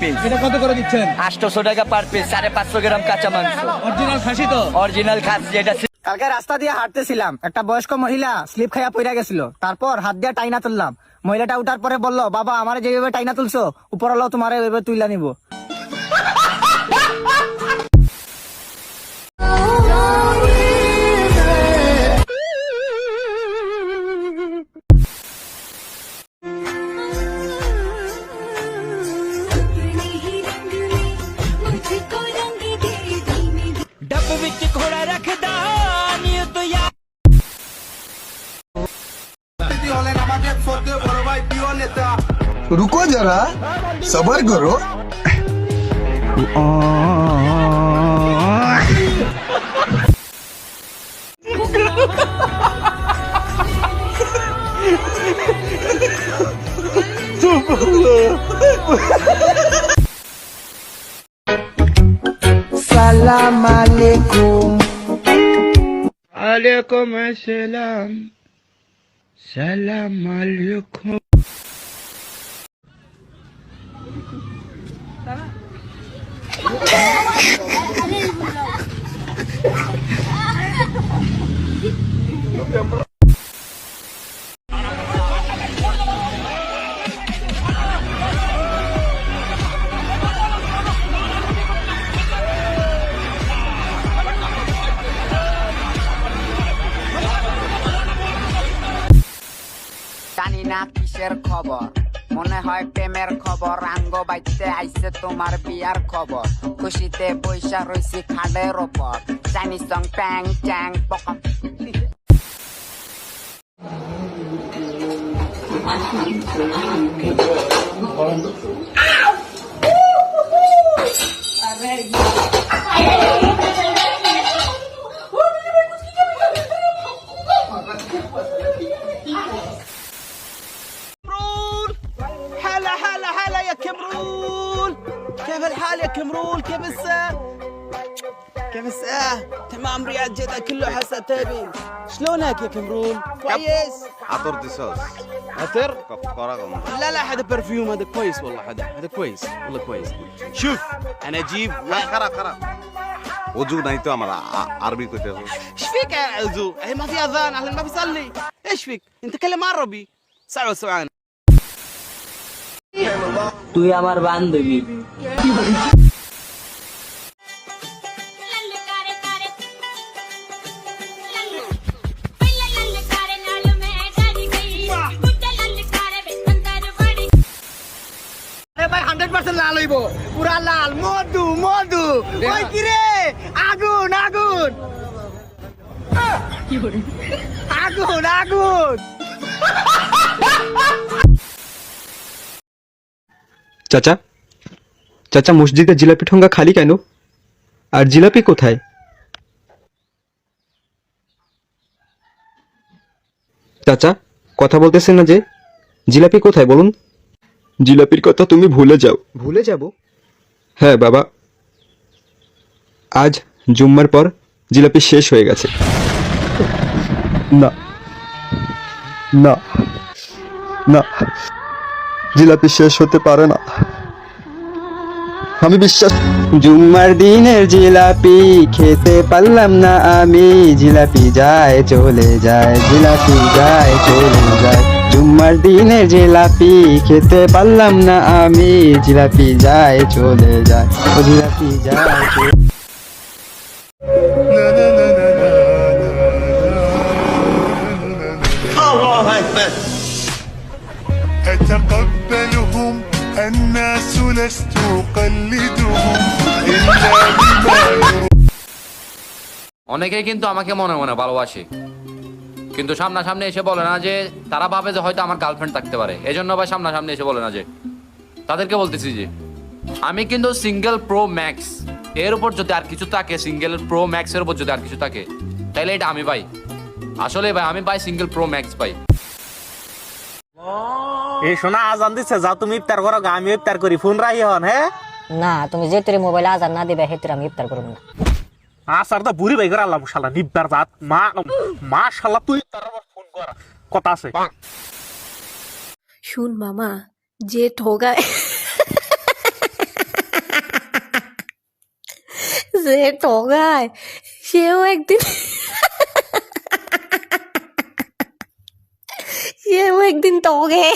Piece. এটা কত করে দিচ্ছেন? 800 টাকা পার পিস, 550 গ্রাম কাঁচা মাংস। অরিজিনাল খাসি তো? অরিজিনাল খাসি। যেটা কালকে রাস্তা দিয়ে হাঁটতেছিলাম, একটা বয়স্ক মহিলা স্লিপ খাইয়া পড়ে গেছিল। তারপর হাত দিয়ে টাইনা তুললাম। মহিলাটা উঠার পরে বলল, বাবা আমার যেভাবে টাইনা তুলছো উপরওয়ালা তোমার এভাবে তুইলা নিব। ਡੱਬ ਵਿੱਚ ਘੋੜਾ ਰੱਖਦਾ ਨੀ ਤੋ ਯਾਰ। रुको जरा सबर करो। সালাম আলাইকুম। ওয়ালাইকুম আসসালাম। সালাম আলাইকুম। জানি না কিসের খবর, মনে হয় প্রেমের খবর। আঙ্গ বাইতে আইছে তোমার বিয়ার খবর। খুশিতে বৈশা রইছি খাটের ওপর। চাইনিজ সং ট্যাং ট্যাং পকম। هلا هلا هلا يا كمرول، كيف الحال يا كمرول؟ كيف الساعة؟ كيف الساعة؟ تمام رياض جدة كله حسا تابي. شلونك يا كمرول؟ كويس؟ عطر ديسوس عطر؟ كفارة غمضة. لا لا هذا برفيوم، هذا كويس والله، هذا كويس والله كويس. شوف انا اجيب خرا خرا وجو نايتو আমার عربي كنت ايش فيك يا عزو؟ هي ما في اذان، اهلا ما في صلي. ايش فيك؟ انت كلم عربي. ساعة وساعة. তুই আমার বান্ধবী। ভাই 100% লাল হইব, পুরা লাল। মধু মধু ওই কি রে? আগুন আগুন আগুন আগুন। চাচা, চাচা মসজিদে জিলাপি ঠোঙ্গা খালি কেন? আর জিলাপি কোথায়? চাচা কথা বলতেছেন না যে? জিলাপি কোথায় বলুন? জিলাপির কথা তুমি ভুলে যাও। ভুলে যাব? হ্যাঁ বাবা, আজ জুম্মার পর জিলাপি শেষ হয়ে গেছে। না না না, জিলাপি শেষ হতে পারে না, আমি বিশ্বাস। জুম্মার দিনের জিলাপি খেতে পারলাম না আমি। জিলাপি যায় চলে যায়, জিলাপি যায় চলে যায়। জুম্মার দিনের জিলাপি খেতে পারলাম না আমি। জিলাপি যায় চলে যায়, ও জিলাপি যায় চলে। أتقبلهم الناس لست أقلدهم إلا بما يرون. অনেকেই কিন্তু আমাকে মনে মনে ভালোবাসে, কিন্তু সামনাসামনি এসে বলে না যে তারা ভাবে যে হয়তো আমার গার্লফ্রেন্ড থাকতে পারে। এজন্য ভাই সামনাসামনি এসে বলে না যে। তাদেরকে বলতেছি যে আমি কিন্তু সিঙ্গেল প্রো ম্যাক্স এর উপর যদি আর কিছু থাকে, সিঙ্গেল প্রো ম্যাক্স এর উপর যদি আর কিছু থাকে, তাহলে এটা আমি ভাই। আসলে ভাই আমি ভাই সিঙ্গেল প্রো ম্যাক্স ভাই। এই শোনা আজান দিচ্ছে, যাও তুমি ইফতার করো, আমি ইফতার করি। ফোন রাখি হন। হ্যাঁ না, তুমি যে তোর মোবাইলে আজান না দিবে হেতরে আমি ইফতার করব না। আসার তো বুড়ি ভাই করে আল্লাহ শালা নিব্বার জাত। মা শালা তুই তার ফোন কর, কথা আছে। শুন মামা, যে ঠোগায় যে ঠগায় সেও একদিন ঠগে